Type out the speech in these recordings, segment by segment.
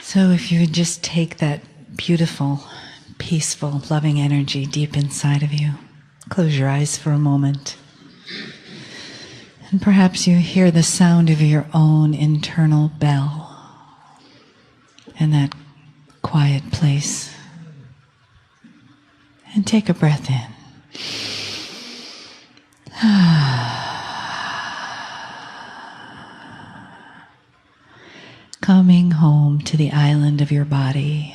So if you would just take that beautiful, peaceful, loving energy deep inside of you, close your eyes for a moment. And perhaps you hear the sound of your own internal bell in that quiet place. And take a breath in. Coming home to the island of your body.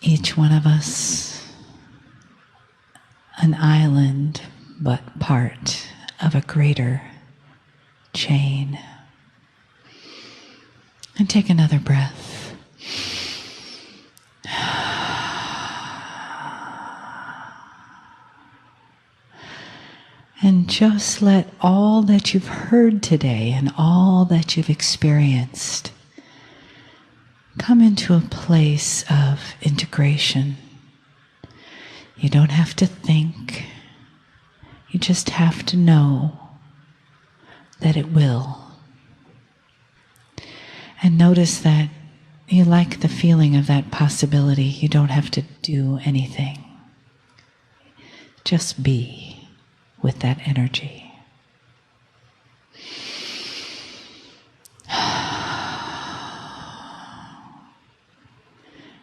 Each one of us, an island, but part of a greater chain. And take another breath. And just let all that you've heard today and all that you've experienced come into a place of integration. You don't have to think. You just have to know that it will. And notice that you like the feeling of that possibility. You don't have to do anything. Just be with that energy.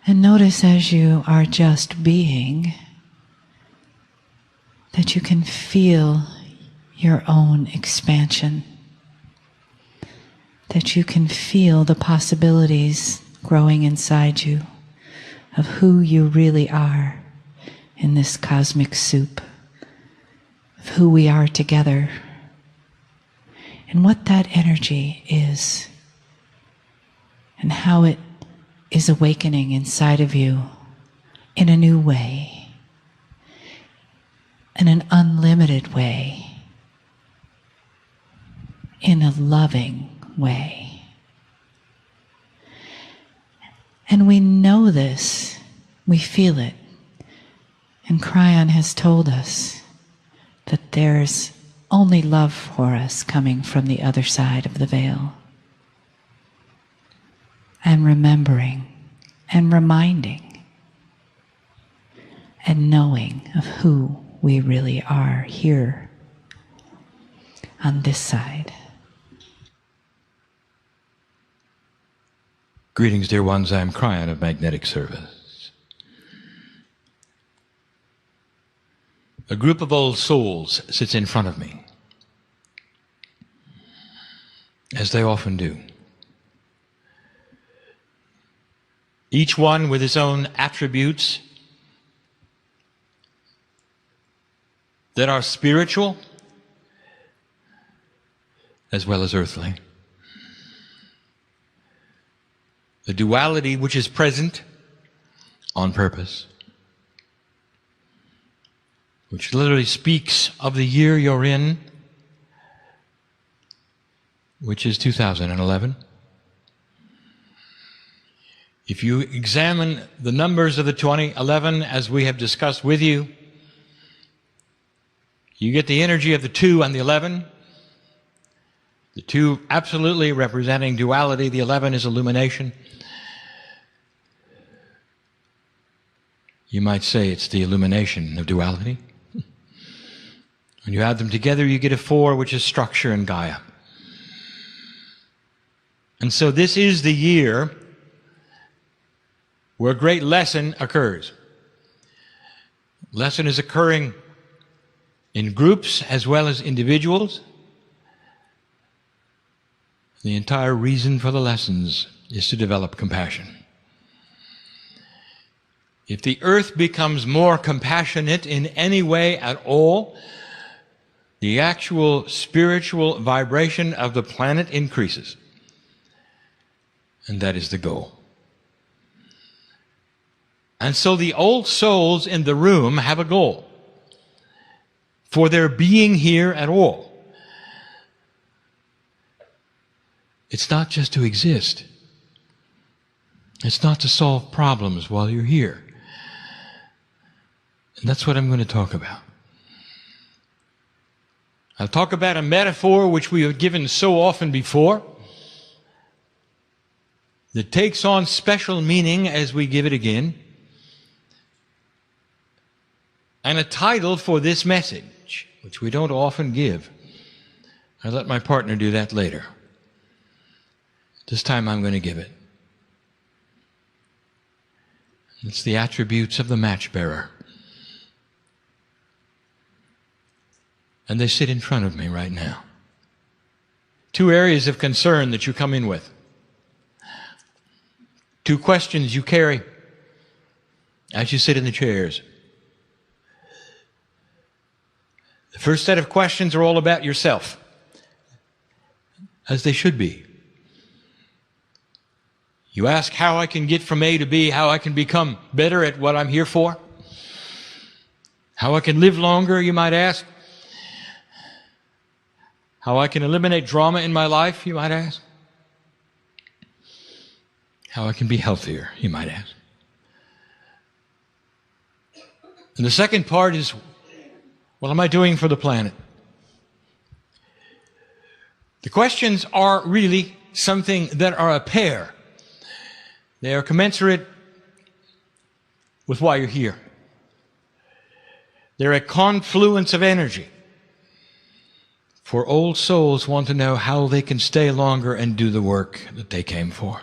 And notice as you are just being, that you can feel your own expansion. That you can feel the possibilities growing inside you of who you really are in this cosmic soup. Of who we are together, and what that energy is, and how it is awakening inside of you in a new way, in an unlimited way, in a loving way. And we know this, we feel it, and KRYON has told us that there's only love for us coming from the other side of the veil. And remembering and reminding and knowing of who we really are here on this side. Greetings, dear ones. I am KRYON of Magnetic Service. A group of old souls sits in front of me, as they often do. Each one with his own attributes that are spiritual as well as earthly. The duality which is present on purpose, which literally speaks of the year you're in, which is 2011. If you examine the numbers of the 2011 as we have discussed with you, you get the energy of the 2 and the 11. The 2 absolutely representing duality, the 11 is illumination. You might say it's the illumination of duality. When you add them together, you get a 4, which is structure and Gaia. And so this is the year where a great lesson occurs. Lesson is occurring in groups as well as individuals. The entire reason for the lessons is to develop compassion. If the earth becomes more compassionate in any way at all, the actual spiritual vibration of the planet increases. And that is the goal. And so the old souls in the room have a goal for their being here at all. It's not just to exist. It's not to solve problems while you're here. And that's what I'm going to talk about. I'll talk about a metaphor which we have given so often before. that takes on special meaning as we give it again, and a title for this message, which we don't often give. I'll let my partner do that later. This time I'm going to give it. It's the attributes of the match bearer. And they sit in front of me right now. Two areas of concern that you come in with. Two questions you carry as you sit in the chairs. The first set of questions are all about yourself, as they should be. You ask how I can get from A to B, how I can become better at what I'm here for, how I can live longer, you might ask, how I can eliminate drama in my life, you might ask, how I can be healthier, you might ask. And the second part is, what am I doing for the planet? The questions are really something that are a pair. They are commensurate with why you're here. They're a confluence of energy. For old souls want to know how they can stay longer and do the work that they came for.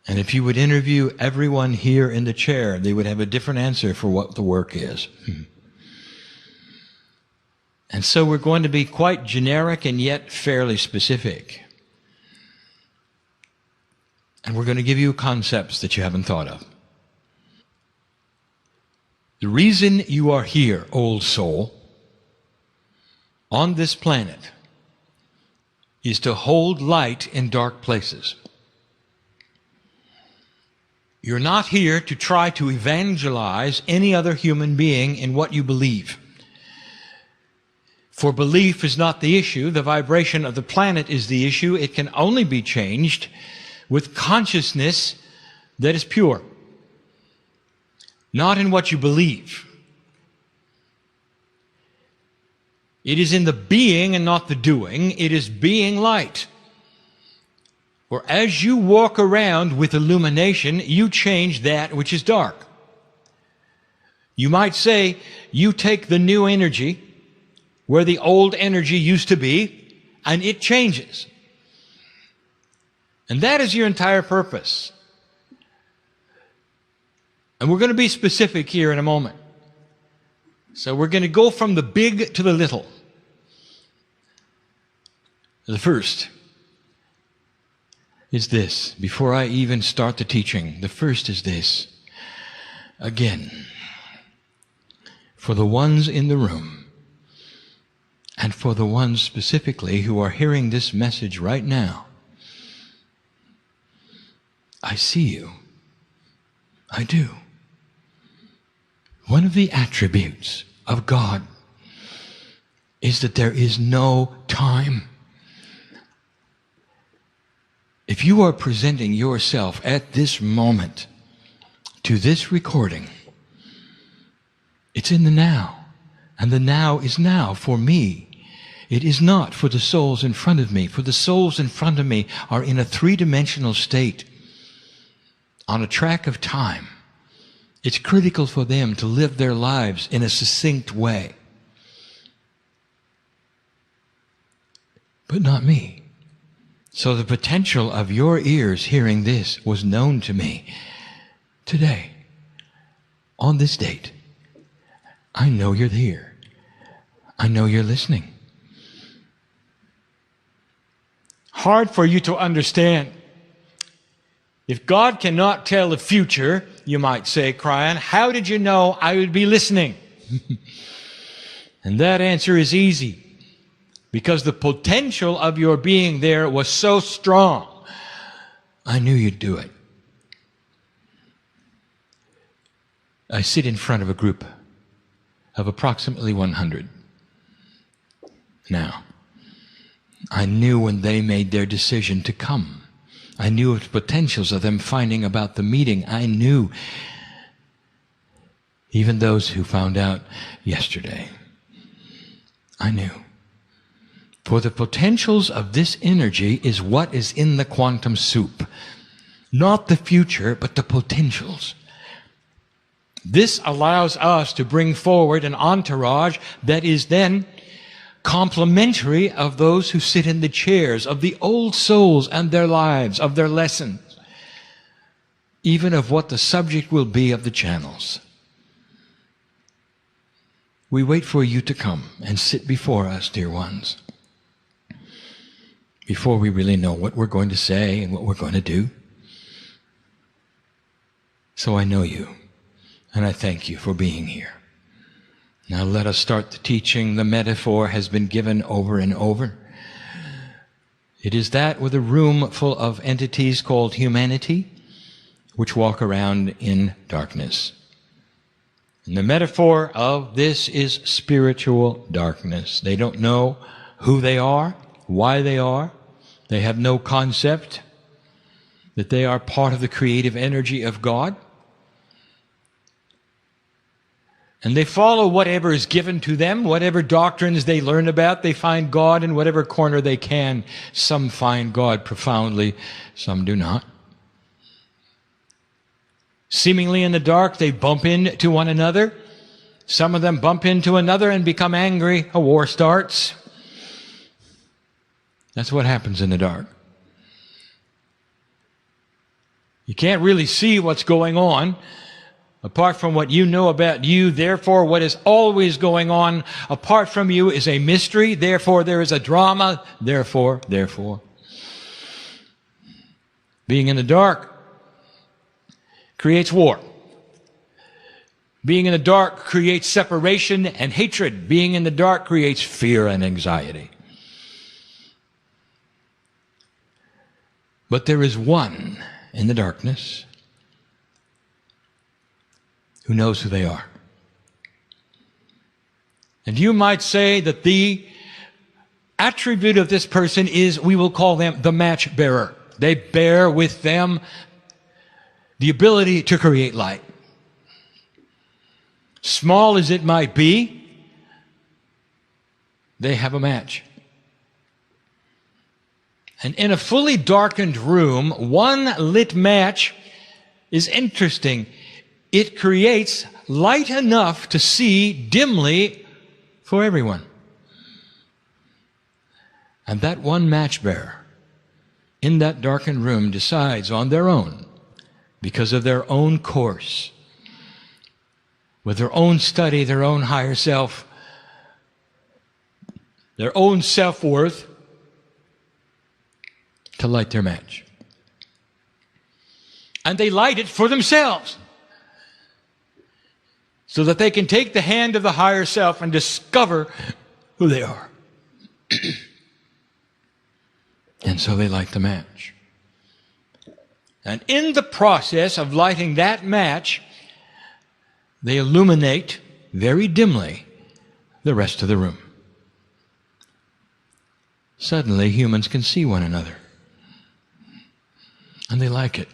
And if you would interview everyone here in the chair, they would have a different answer for what the work is. And so we're going to be quite generic and yet fairly specific. And we're going to give you concepts that you haven't thought of. The reason you are here, old soul, on this planet, is to hold light in dark places. You're not here to try to evangelize any other human being in what you believe. For belief is not the issue. The vibration of the planet is the issue. It can only be changed with consciousness that is pure. Not in what you believe. It is in the being and not the doing. It is being light. For as you walk around with illumination, you change that which is dark. You might say, you take the new energy where the old energy used to be, and it changes. And that is your entire purpose. And we're going to be specific here in a moment. So we're going to go from the big to the little. The first is this. Before I even start the teaching, the first is this. Again, for the ones in the room, and for the ones specifically who are hearing this message right now, I see you. I do. One of the attributes of God is that there is no time. If you are presenting yourself at this moment to this recording, it's in the now. And the now is now for me. It is not for the souls in front of me. For the souls in front of me are in a three-dimensional state, on a track of time. It's critical for them to live their lives in a succinct way. But not me. So the potential of your ears hearing this was known to me today, on this date. I know you're here. I know you're listening. Hard for you to understand. If God cannot tell the future, you might say, KRYON, how did you know I would be listening? And that answer is easy. Because the potential of your being there was so strong. I knew you'd do it. I sit in front of a group of approximately 100. Now, I knew when they made their decision to come. I knew of the potentials of them finding about the meeting. I knew, even those who found out yesterday, I knew. For the potentials of this energy is what is in the quantum soup. Not the future, but the potentials. This allows us to bring forward an entourage that is then complementary of those who sit in the chairs, of the old souls and their lives, of their lessons, even of what the subject will be of the channels. We wait for you to come and sit before us, dear ones, before we really know what we're going to say and what we're going to do. So I know you, and I thank you for being here. Now let us start the teaching. The metaphor has been given over and over. It is that with a room full of entities called humanity, which walk around in darkness. And the metaphor of this is spiritual darkness. They don't know who they are, why they are. They have no concept that they are part of the creative energy of God. And they follow whatever is given to them, whatever doctrines they learn about. They find God in whatever corner they can. Some find God profoundly, some do not. Seemingly in the dark, they bump into one another. Some of them bump into another and become angry. A war starts. That's what happens in the dark. You can't really see what's going on apart from what you know about you. Therefore, what is always going on apart from you is a mystery. Therefore, there is a drama. Therefore. Being in the dark creates war. Being in the dark creates separation and hatred. Being in the dark creates fear and anxiety. But there is one in the darkness who knows who they are. And you might say that the attribute of this person is, we will call them the match bearer. They bear with them the ability to create light. Small as it might be, they have a match. And in a fully darkened room, one lit match is interesting. It creates light enough to see dimly for everyone. And that one match bearer in that darkened room decides on their own, because of their own course, with their own study, their own higher self, their own self-worth, to light their match. And they light it for themselves, so that they can take the hand of the higher self and discover who they are. And so they light the match. And in the process of lighting that match, they illuminate very dimly the rest of the room. Suddenly, humans can see one another. And they like it.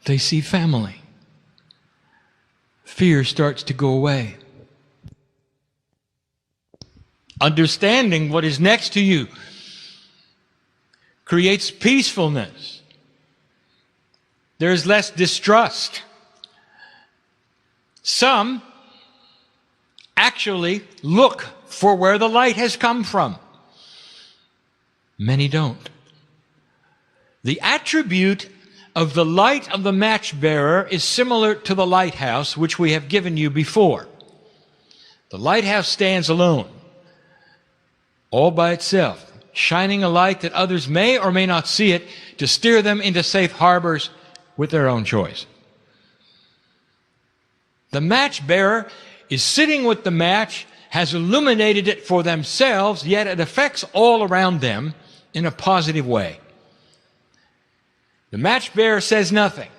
They see family. Fear starts to go away. Understanding what is next to you creates peacefulness. There's less distrust. Some actually look for where the light has come from. Many don't. The attribute of the light of the match bearer is similar to the lighthouse, which we have given you before. The lighthouse stands alone, all by itself, shining a light that others may or may not see it, to steer them into safe harbors with their own choice. The match bearer is sitting with the match, has illuminated it for themselves, yet it affects all around them in a positive way. The match bearer says nothing.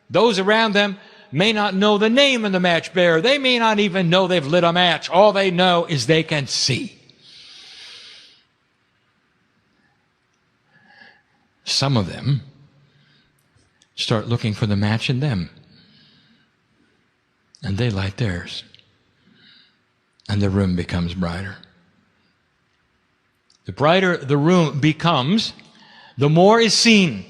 Those around them may not know the name of the match bearer. They may not even know they've lit a match. All they know is they can see. Some of them start looking for the match in them, and they light theirs, and the room becomes brighter. The brighter the room becomes, the more is seen.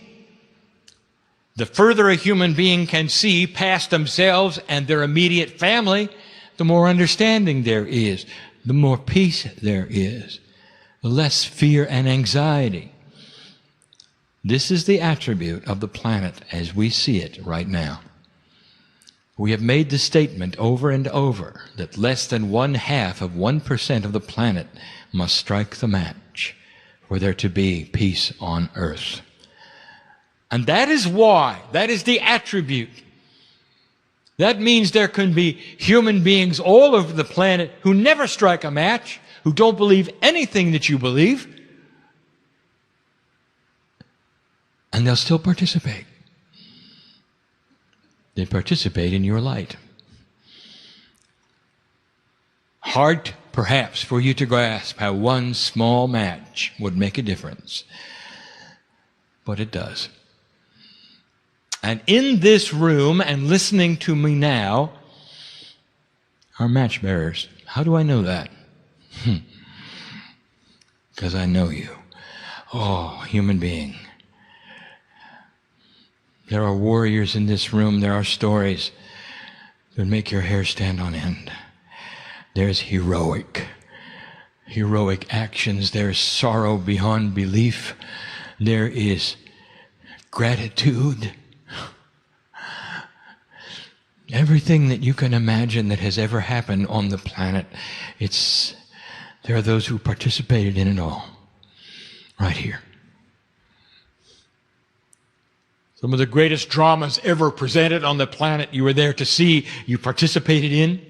The further a human being can see past themselves and their immediate family, the more understanding there is, the more peace there is, the less fear and anxiety. This is the attribute of the planet as we see it right now. We have made the statement over and over that less than 0.5% of the planet must strike the match for there to be peace on earth. And that is why, that is the attribute. That means there can be human beings all over the planet who never strike a match, who don't believe anything that you believe, and they'll still participate. They participate in your light. Hard, perhaps, for you to grasp how one small match would make a difference. But it does. And in this room, and listening to me now, are match bearers. How do I know that? Because I know you. Oh, human being. There are warriors in this room. There are stories that make your hair stand on end. There's heroic actions. There's sorrow beyond belief. There is gratitude. Everything that you can imagine that has ever happened on the planet, there are those who participated in it all, right here. Some of the greatest dramas ever presented on the planet, you were there to see, you participated in.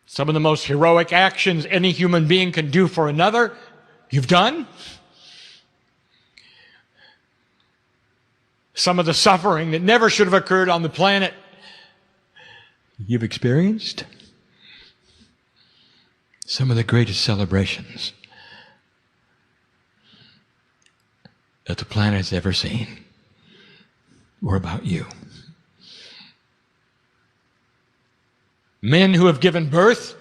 Some of the most heroic actions any human being can do for another, you've done. Some of the suffering that never should have occurred on the planet, you've experienced. Some of the greatest celebrations that the planet has ever seen were about you. Men who have given birth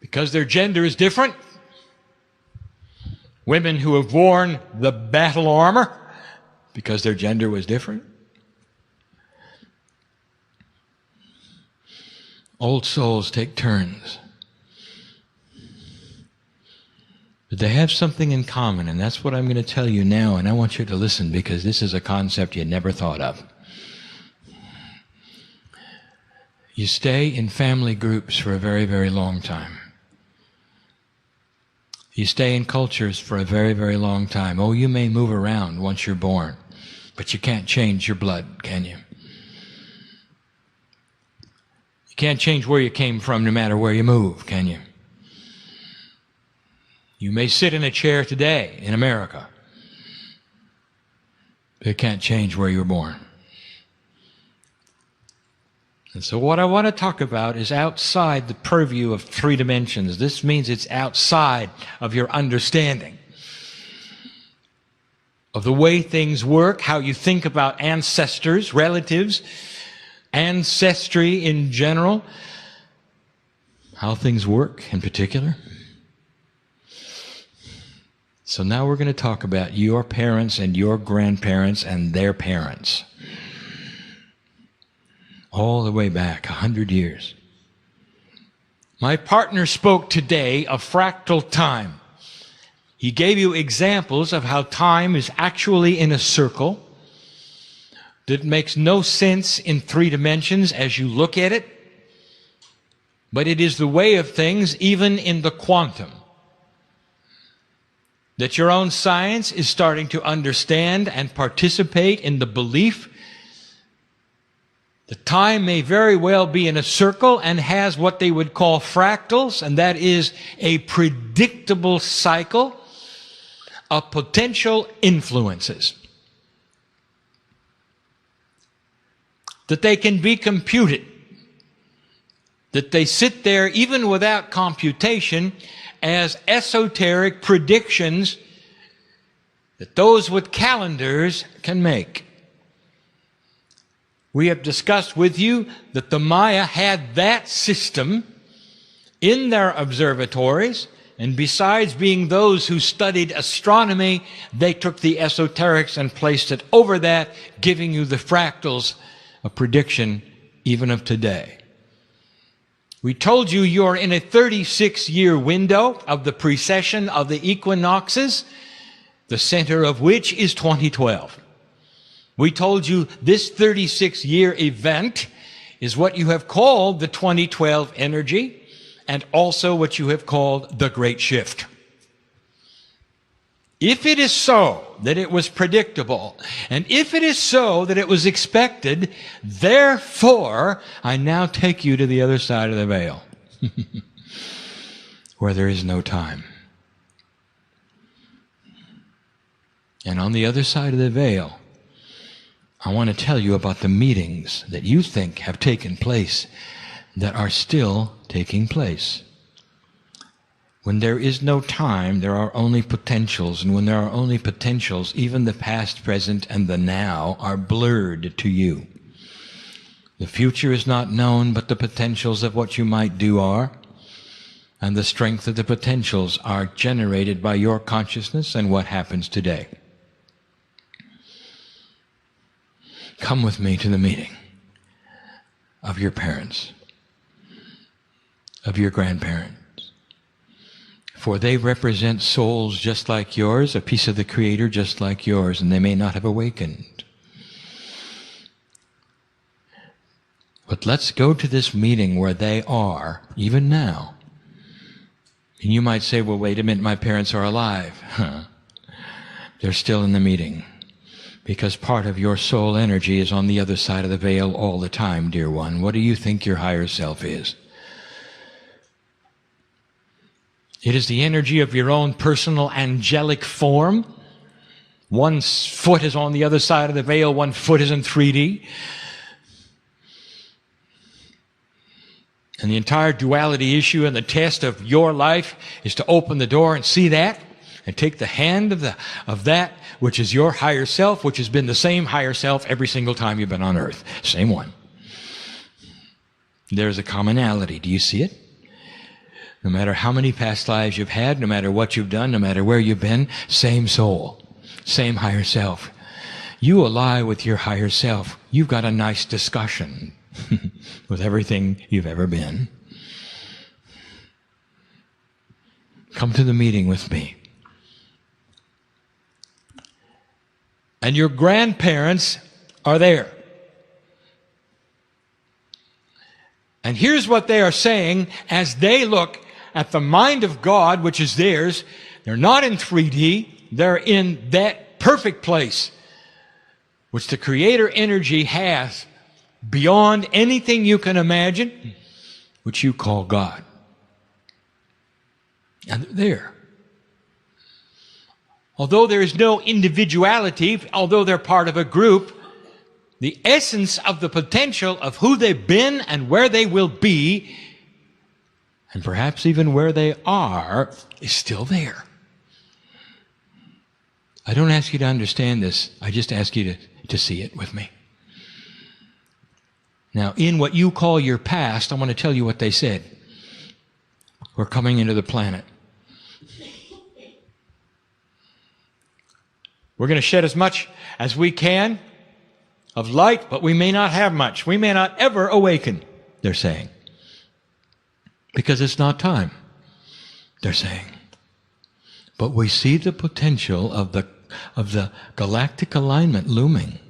because their gender is different. Women who have worn the battle armor because their gender was different. Old souls take turns. But they have something in common, and that's what I'm going to tell you now, and I want you to listen because this is a concept you never thought of. You stay in family groups for a very, very long time. You stay in cultures for a very, very long time. Oh, you may move around once you're born, but you can't change your blood, can you? You can't change where you came from no matter where you move, can you? You may sit in a chair today in America, but it can't change where you were born. And so what I want to talk about is outside the purview of 3 dimensions. This means it's outside of your understanding of the way things work, how you think about ancestors, relatives, ancestry in general, how things work in particular. So now we're going to talk about your parents and your grandparents and their parents. All the way back 100 years. My partner spoke today of fractal time. He gave you examples of how time is actually in a circle that makes no sense in 3 dimensions as you look at it, but it is the way of things even in the quantum that your own science is starting to understand and participate in the belief that time may very well be in a circle and has what they would call fractals, and that is a predictable cycle of potential influences. That they can be computed. That they sit there even without computation as esoteric predictions that those with calendars can make. We have discussed with you that the Maya had that system in their observatories, and besides being those who studied astronomy, they took the esoterics and placed it over that, giving you the fractals, a prediction even of today. We told you you're in a 36-year window of the precession of the equinoxes, the center of which is 2012. We told you this 36-year event is what you have called the 2012 energy, and also what you have called the Great Shift. If it is so that it was predictable, and if it is so that it was expected, therefore, I now take you to the other side of the veil, where there is no time. And on the other side of the veil, I want to tell you about the meetings that you think have taken place that are still taking place. When there is no time, there are only potentials. And when there are only potentials, even the past, present, and the now are blurred to you. The future is not known, but the potentials of what you might do are. And the strength of the potentials are generated by your consciousness and what happens today. Come with me to the meeting of your parents, of your grandparents, for they represent souls just like yours, a piece of the Creator just like yours, and they may not have awakened. But let's go to this meeting where they are, even now. And you might say, well, wait a minute, my parents are alive. They're still in the meeting, because part of your soul energy is on the other side of the veil all the time, dear one. What do you think your higher self is? It is the energy of your own personal angelic form. One foot is on the other side of the veil, one foot is in 3D. And the entire duality issue and the test of your life is to open the door and see that, and take the hand of that which is your higher self, which has been the same higher self every single time you've been on earth. Same one. There's a commonality. Do you see it? No matter how many past lives you've had, no matter what you've done, no matter where you've been, same soul, same higher self. You ally with your higher self. You've got a nice discussion with everything you've ever been. Come to the meeting with me. And your grandparents are there. And here's what they are saying as they look at the mind of God, which is theirs. They're not in 3D. They're in that perfect place, which the Creator energy has beyond anything you can imagine, which you call God. And they're there. Although there is no individuality, although they're part of a group, the essence of the potential of who they've been and where they will be, and perhaps even where they are, is still there. I don't ask you to understand this. I just ask you to see it with me. Now, in what you call your past, I want to tell you what they said. We're coming into the planet. We're going to shed as much as we can of light, but we may not have much. We may not ever awaken, they're saying. Because it's not time, they're saying. But we see the potential of the galactic alignment looming.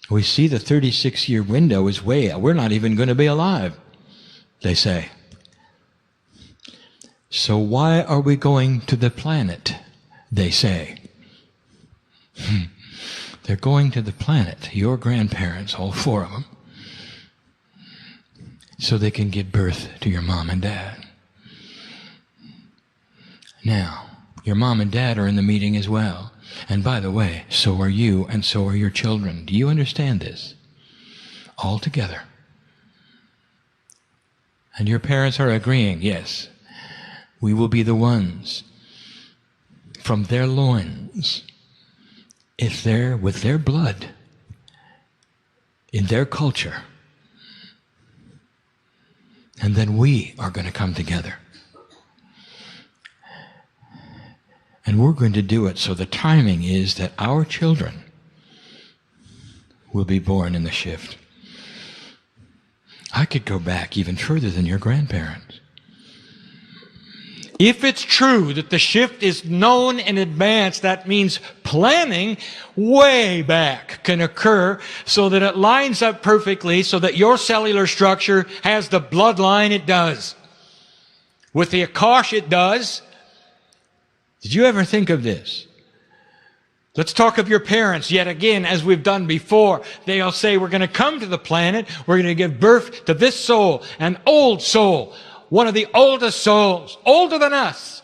We see the 36-year window is way out. We're not even going to be alive, they say. So why are we going to the planet, they say. They're going to the planet, your grandparents, all four of them, so they can give birth to your mom and dad. Now, your mom and dad are in the meeting as well. And by the way, so are you, and so are your children. Do you understand this? All together. And your parents are agreeing, yes, we will be the ones from their loins, if they're with their blood, in their culture, And then we are going to come together. And we're going to do it so the timing is that our children will be born in the shift. I could go back even further than your grandparents. If it's true that the shift is known in advance, that means planning way back can occur so that it lines up perfectly so that your cellular structure has the bloodline it does. With the Akash it does. Did you ever think of this? Let's talk of your parents yet again, as we've done before. They'll say, we're going to come to the planet, we're going to give birth to this soul, an old soul, one of the oldest souls, older than us.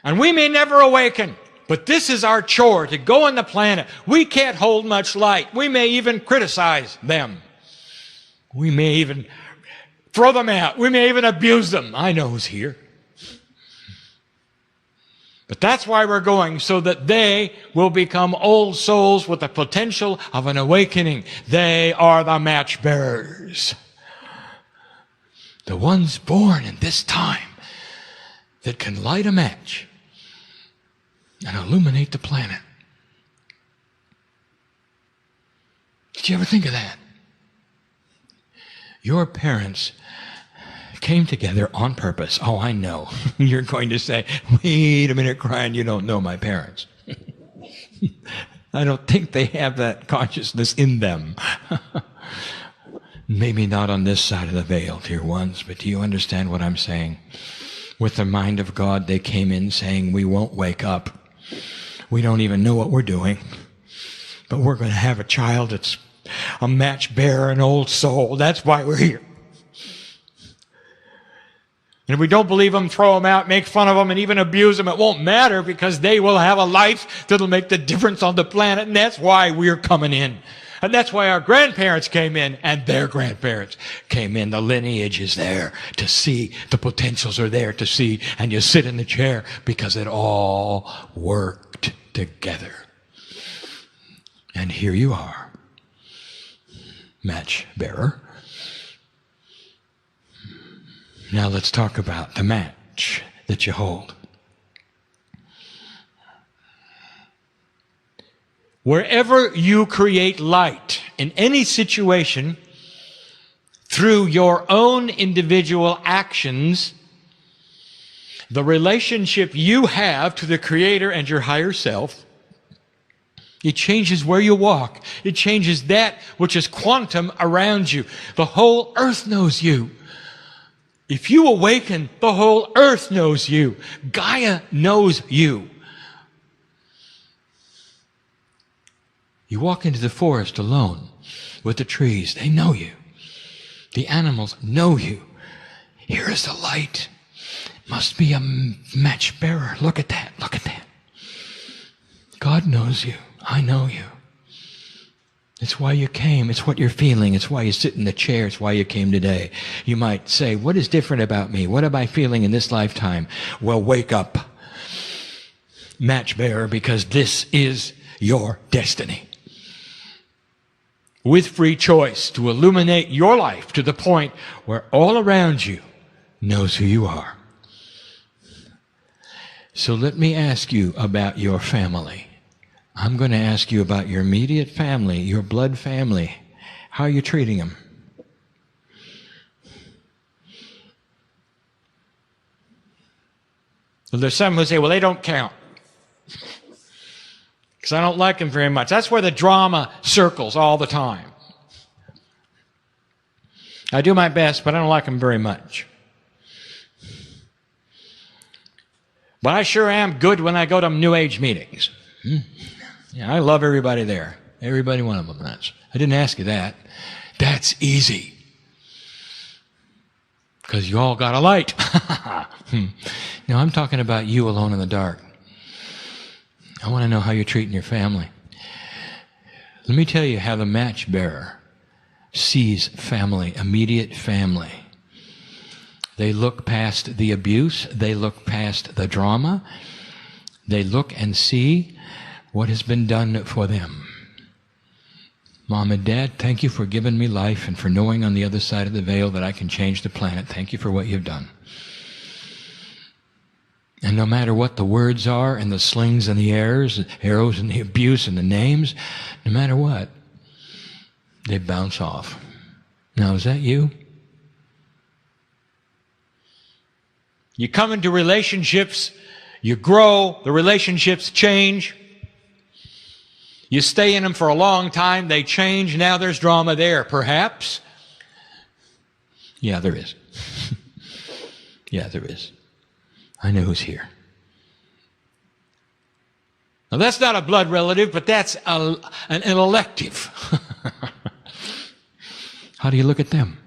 And we may never awaken, but this is our chore, to go on the planet. We can't hold much light. We may even criticize them. We may even throw them out. We may even abuse them. I know who's here. But that's why we're going, so that they will become old souls with the potential of an awakening. They are the match bearers. The ones born in this time that can light a match and illuminate the planet. Did you ever think of that? Your parents came together on purpose. Oh, I know. You're going to say, wait a minute, KRYON, you don't know my parents. I don't think they have that consciousness in them. Maybe not on this side of the veil, dear ones, but do you understand what I'm saying? With the mind of God, they came in saying, we won't wake up. We don't even know what we're doing. But we're going to have a child that's a match bearer, an old soul. That's why we're here. And if we don't believe them, throw them out, make fun of them, and even abuse them. It won't matter, because they will have a life that'll make the difference on the planet. And that's why we're coming in. And that's why our grandparents came in, and their grandparents came in. The lineage is there to see. The potentials are there to see. And you sit in the chair because it all worked together. And here you are, match bearer. Now let's talk about the match that you hold. Wherever you create light in any situation through your own individual actions, the relationship you have to the Creator and your higher self, it changes where you walk. It changes that which is quantum around you. The whole earth knows you. If you awaken, the whole earth knows you. Gaia knows you. You walk into the forest alone with the trees. They know you. The animals know you. Here is the light. Must be a match bearer. Look at that. Look at that. God knows you. I know you. It's why you came. It's what you're feeling. It's why you sit in the chair. It's why you came today. You might say, what is different about me? What am I feeling in this lifetime? Well, wake up, match bearer, because this is your destiny. With free choice to illuminate your life to the point where all around you knows who you are. So let me ask you about your family. I'm going to ask you about your immediate family, your blood family. How are you treating them? Well, there's some who say, well, they don't count, because I don't like them very much. That's where the drama circles all the time. I do my best, but I don't like them very much. But I sure am good when I go to New Age meetings. Yeah, I love everybody there. Everybody one of them. I didn't ask you that. That's easy. Because you all got a light. Now I'm talking about you alone in the dark. I want to know how you're treating your family. Let me tell you how the match bearer sees family, immediate family. They look past the abuse. They look past the drama. They look and see what has been done for them. Mom and Dad, thank you for giving me life and for knowing on the other side of the veil that I can change the planet. Thank you for what you've done. And no matter what the words are and the slings and the arrows and the abuse and the names, no matter what, they bounce off. Now, is that you? You come into relationships, you grow, the relationships change. You stay in them for a long time, they change, now there's drama there, perhaps. Yeah, there is. Yeah, there is. I know who's here. Now, that's not a blood relative, but that's an elective. How do you look at them?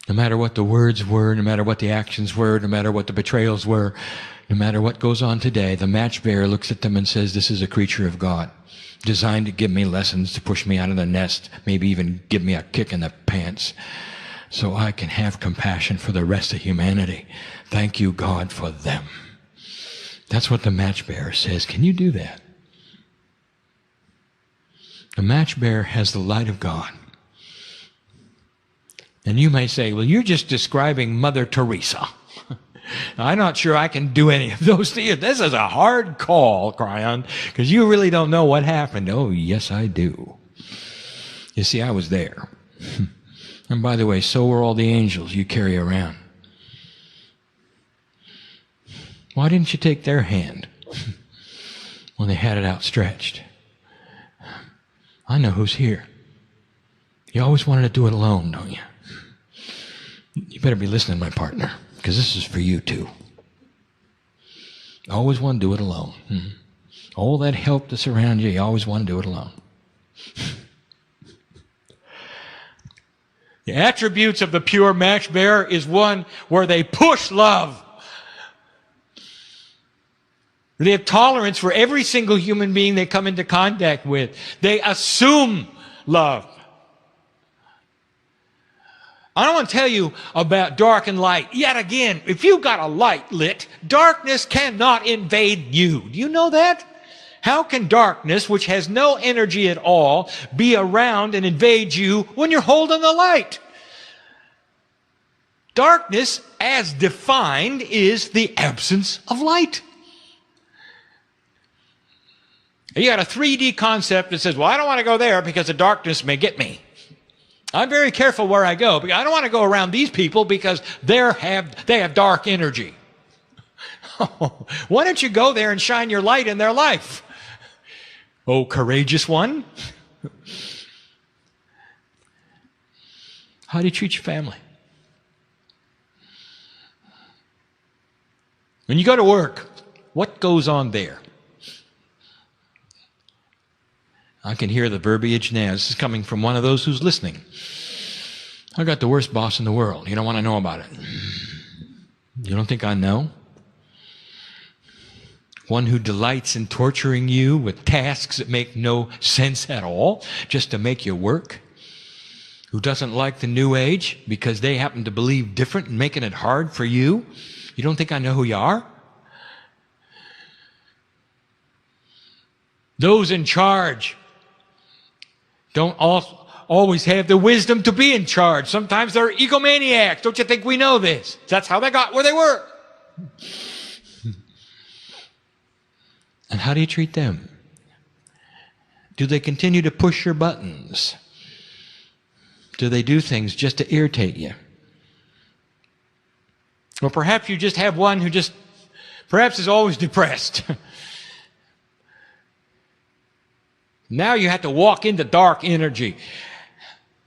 No matter what the words were, no matter what the actions were, no matter what the betrayals were, no matter what goes on today, the match bearer looks at them and says, this is a creature of God, designed to give me lessons, to push me out of the nest, maybe even give me a kick in the pants, so I can have compassion for the rest of humanity. Thank you, God, for them. That's what the match bearer says. Can you do that? The match bearer has the light of God. And you may say, well, you're just describing Mother Teresa. I'm not sure I can do any of those to you. This is a hard call, KRYON, because you really don't know what happened. Oh, yes, I do. You see, I was there. And by the way, so were all the angels you carry around. Why didn't you take their hand when they had it outstretched? I know who's here. You always wanted to do it alone, don't you? You better be listening, my partner, because this is for you too. You always want to do it alone. All that help that's around you, you always want to do it alone. The attributes of the pure match bearer is one where they push love. They have tolerance for every single human being they come into contact with. They assume love. I don't want to tell you about dark and light. Yet again, if you've got a light lit, darkness cannot invade you. Do you know that? How can darkness, which has no energy at all, be around and invade you when you're holding the light? Darkness, as defined, is the absence of light. You got a 3D concept that says, well, I don't want to go there because the darkness may get me. I'm very careful where I go, because I don't want to go around these people because they have dark energy. Why don't you go there and shine your light in their life? Oh, courageous one. How do you treat your family? When you go to work, what goes on there? I can hear the verbiage now. This is coming from one of those who's listening. I got the worst boss in the world. You don't want to know about it. You don't think I know? One who delights in torturing you with tasks that make no sense at all, just to make you work. Who doesn't like the New Age because they happen to believe different and making it hard for you. You don't think I know who you are? Those in charge don't always have the wisdom to be in charge. Sometimes they're egomaniacs. Don't you think we know this? That's how they got where they were. And how do you treat them? Do they continue to push your buttons? Do they do things just to irritate you? Or perhaps you just have one who perhaps is always depressed. Now you have to walk into dark energy.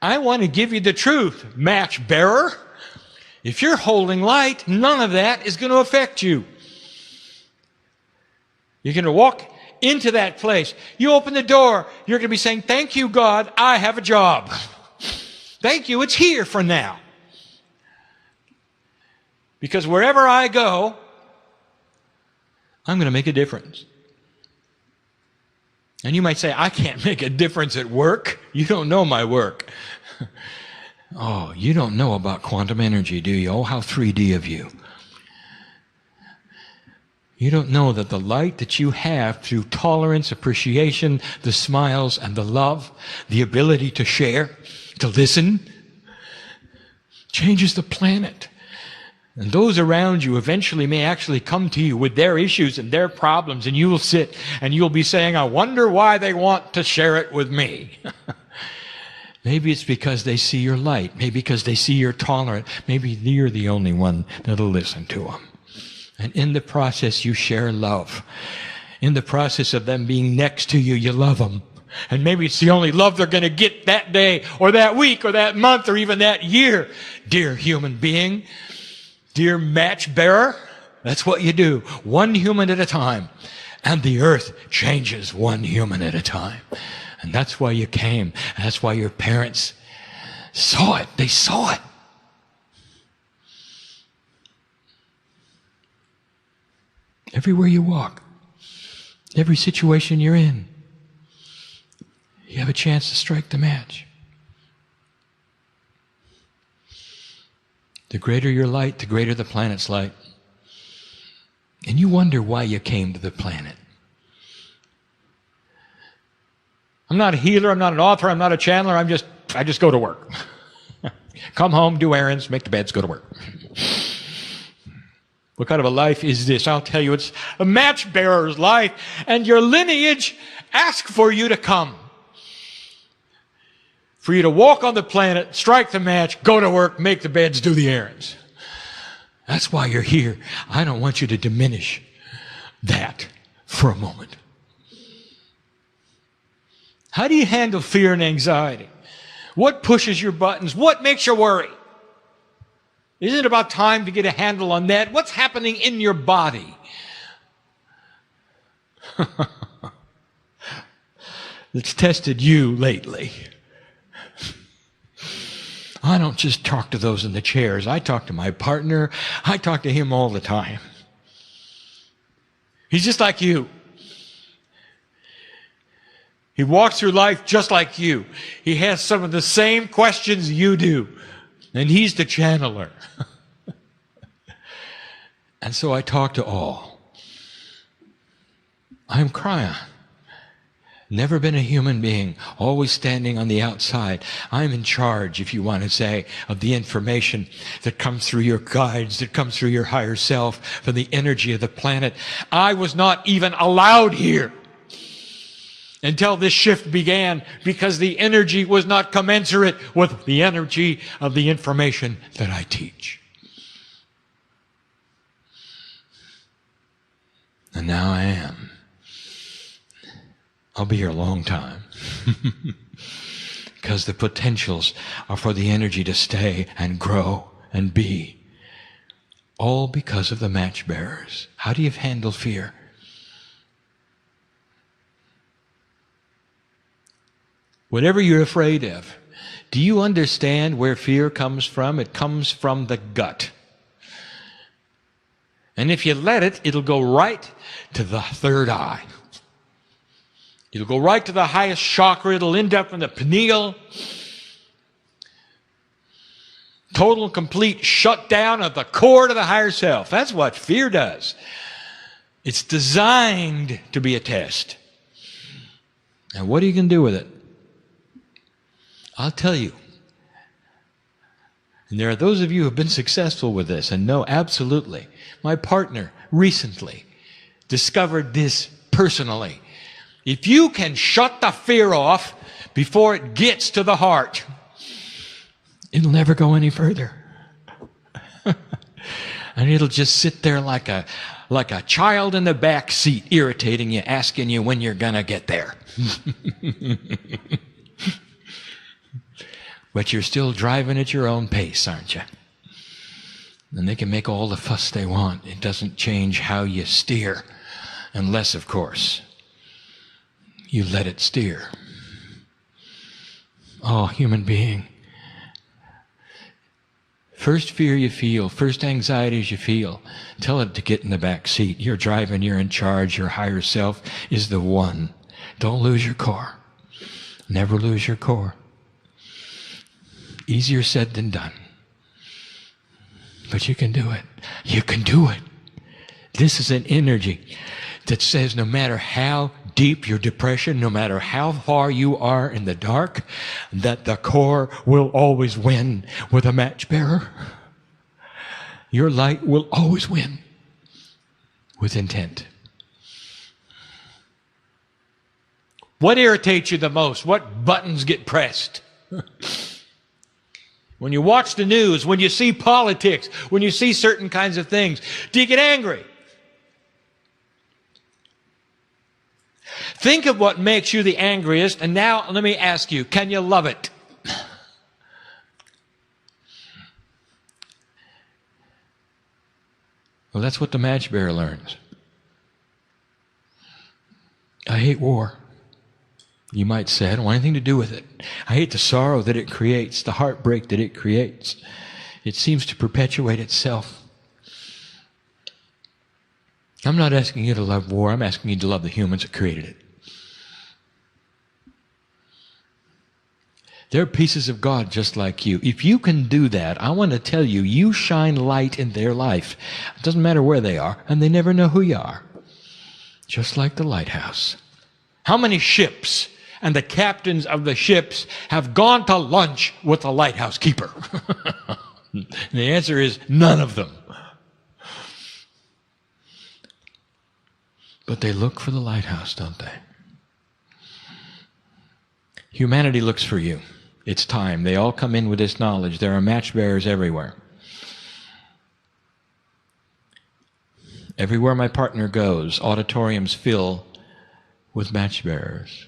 I want to give you the truth, match bearer. If you're holding light, none of that is going to affect you. You're going to walk into that place. You open the door, you're going to be saying, thank you, God, I have a job. Thank you, it's here for now. Because wherever I go, I'm going to make a difference. And you might say, I can't make a difference at work. You don't know my work. Oh, you don't know about quantum energy, do you? Oh, how 3D of you. You don't know that the light that you have through tolerance, appreciation, the smiles and the love, the ability to share, to listen, changes the planet. And those around you eventually may actually come to you with their issues and their problems, and you will sit and you'll be saying, I wonder why they want to share it with me. Maybe it's because they see your light. Maybe because they see you're tolerant. Maybe you're the only one that'll listen to them. And in the process, you share love. In the process of them being next to you, you love them. And maybe it's the only love they're going to get that day or that week or that month or even that year. Dear human being, dear match bearer, that's what you do. One human at a time. And the earth changes one human at a time. And that's why you came. And that's why your parents saw it. They saw it. Everywhere you walk, every situation you're in, you have a chance to strike the match. The greater your light, the greater the planet's light. And you wonder why you came to the planet. I'm not a healer, I'm not an author, I'm not a channeler, I just go to work. Come home, do errands, make the beds, go to work. What kind of a life is this? I'll tell you, it's a match bearer's life, and your lineage asks for you to come. For you to walk on the planet, strike the match, go to work, make the beds, do the errands. That's why you're here. I don't want you to diminish that for a moment. How do you handle fear and anxiety? What pushes your buttons? What makes you worry? Isn't it about time to get a handle on that? What's happening in your body? That's tested you lately. I don't just talk to those in the chairs. I talk to my partner. I talk to him all the time. He's just like you. He walks through life just like you. He has some of the same questions you do. And he's the channeler. And so I talk to all. I'm KRYON. Never been a human being, always standing on the outside. I'm in charge, if you want to say, of the information that comes through your guides, that comes through your higher self, from the energy of the planet. I was not even allowed here until this shift began, because the energy was not commensurate with the energy of the information that I teach. And now I am. I'll be here a long time. Because the potentials are for the energy to stay and grow and be. All because of the match bearers. How do you handle fear? Whatever you're afraid of, do you understand where fear comes from? It comes from the gut. And if you let it, it'll go right to the third eye. It'll go right to the highest chakra. It'll end up in the pineal. Total, complete shutdown of the core to the higher self. That's what fear does. It's designed to be a test. And what are you going to do with it? I'll tell you. And there are those of you who have been successful with this and know absolutely. My partner recently discovered this personally. If you can shut the fear off before it gets to the heart, it'll never go any further. And it'll just sit there like a child in the back seat, irritating you, asking you when you're gonna get there. But you're still driving at your own pace, aren't you? And they can make all the fuss they want. It doesn't change how you steer. Unless, of course, you let it steer. Oh, human being. First fear you feel, first anxieties you feel, tell it to get in the back seat. You're driving, you're in charge, your higher self is the one. Don't lose your core. Never lose your core. Easier said than done. But you can do it. You can do it. This is an energy that says no matter how deep your depression, no matter how far you are in the dark, that the core will always win with a match bearer. Your light will always win with intent. What irritates you the most? What buttons get pressed? When you watch the news, when you see politics, when you see certain kinds of things, do you get angry? Think of what makes you the angriest, and now let me ask you, can you love it? Well, that's what the match bearer learns. I hate war. You might say, I don't want anything to do with it. I hate the sorrow that it creates, the heartbreak that it creates. It seems to perpetuate itself. I'm not asking you to love war. I'm asking you to love the humans that created it. They're pieces of God just like you. If you can do that, I want to tell you, you shine light in their life. It doesn't matter where they are, and they never know who you are. Just like the lighthouse. How many ships and the captains of the ships have gone to lunch with the lighthouse keeper? The answer is none of them. But they look for the lighthouse, don't they? Humanity looks for you. It's time. They all come in with this knowledge. There are match bearers everywhere. Everywhere my partner goes, auditoriums fill with match bearers.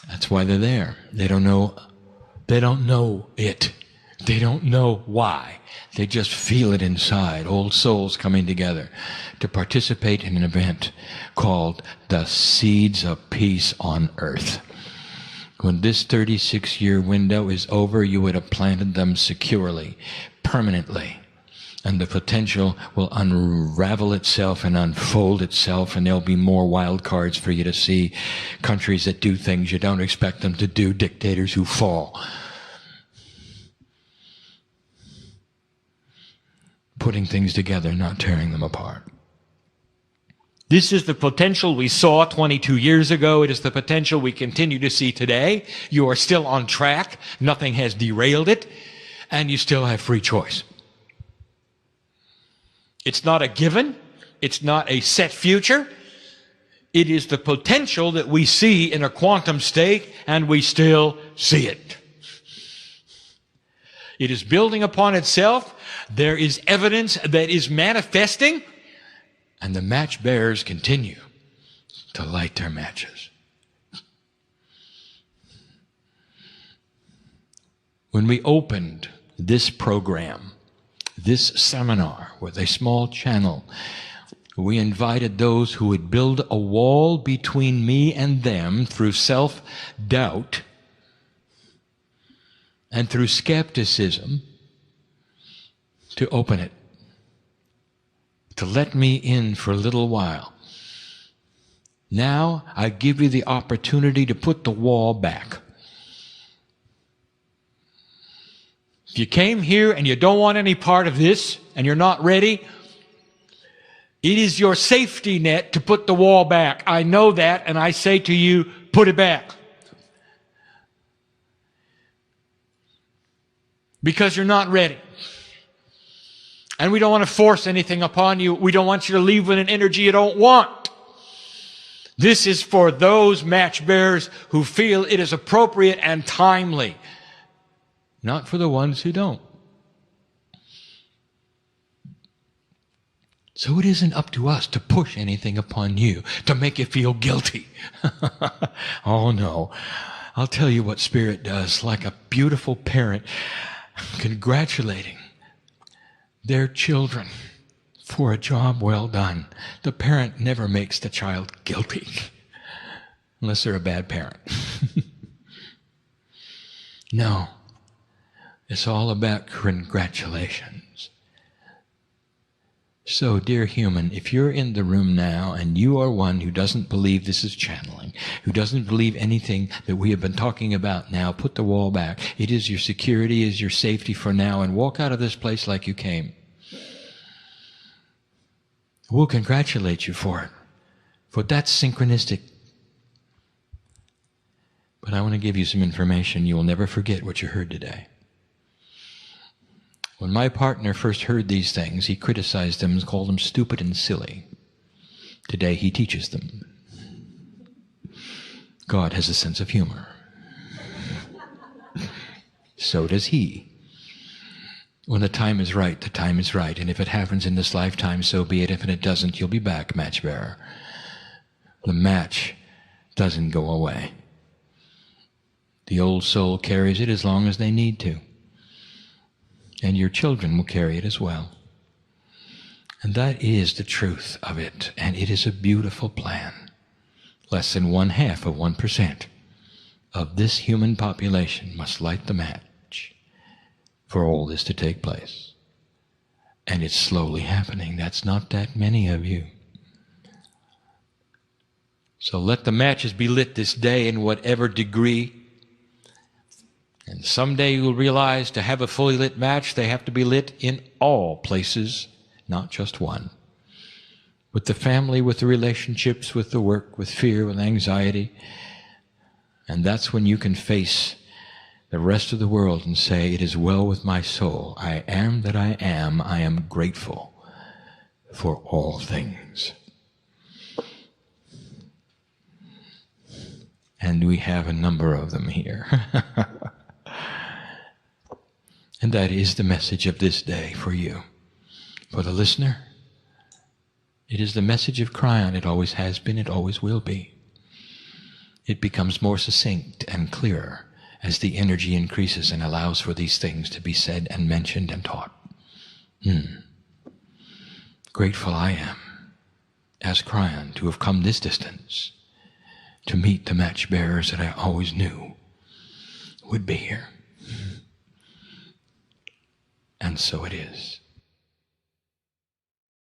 That's why they're there. They don't know it. They don't know why. They just feel it inside. Old souls coming together to participate in an event called the Seeds of Peace on Earth. When this 36-year window is over, you would have planted them securely, permanently. And the potential will unravel itself and unfold itself, and there'll be more wild cards for you to see. Countries that do things you don't expect them to do, dictators who fall. Putting things together, not tearing them apart. This is the potential we saw 22 years ago. It is the potential we continue to see today. You are still on track. Nothing has derailed it. And you still have free choice. It's not a given. It's not a set future. It is the potential that we see in a quantum state, and we still see it. It is building upon itself. There is evidence that is manifesting, and the match bearers continue to light their matches. When we opened this program, this seminar with a small channel, we invited those who would build a wall between me and them through self-doubt and through skepticism to open it, to let me in for a little while. Now I give you the opportunity to put the wall back. If you came here and you don't want any part of this and you're not ready, it is your safety net to put the wall back. I know that, and I say to you, put it back. Because you're not ready. And we don't want to force anything upon you. We don't want you to leave with an energy you don't want. This is for those match bearers who feel it is appropriate and timely. Not for the ones who don't. So it isn't up to us to push anything upon you, to make you feel guilty. Oh no. I'll tell you what Spirit does, like a beautiful parent congratulating their children for a job well done. The parent never makes the child guilty, unless they're a bad parent. No. It's all about congratulations. So, dear human, if you're in the room now and you are one who doesn't believe this is channeling, who doesn't believe anything that we have been talking about now, put the wall back. It is your security, is your safety for now, and walk out of this place like you came. We'll congratulate you for it, for that's synchronistic. But I want to give you some information. You will never forget what you heard today. When my partner first heard these things, he criticized them and called them stupid and silly. Today he teaches them. God has a sense of humor. So does he. When the time is right, the time is right. And if it happens in this lifetime, so be it. If it doesn't, you'll be back, match bearer. The match doesn't go away. The old soul carries it as long as they need to. And your children will carry it as well. And that is the truth of it. And it is a beautiful plan. Less than 0.5% of this human population must light the match for all this to take place. And it's slowly happening. That's not that many of you. So let the matches be lit this day in whatever degree. And someday you'll realize to have a fully lit match, they have to be lit in all places, not just one. With the family, with the relationships, with the work, with fear, with anxiety. And that's when you can face the rest of the world and say, it is well with my soul. I am that I am. I am grateful for all things. And we have a number of them here. And that is the message of this day for you. For the listener, it is the message of KRYON. It always has been, it always will be. It becomes more succinct and clearer as the energy increases and allows for these things to be said and mentioned and taught. Grateful I am, as KRYON, to have come this distance to meet the match bearers that I always knew would be here. And so it is.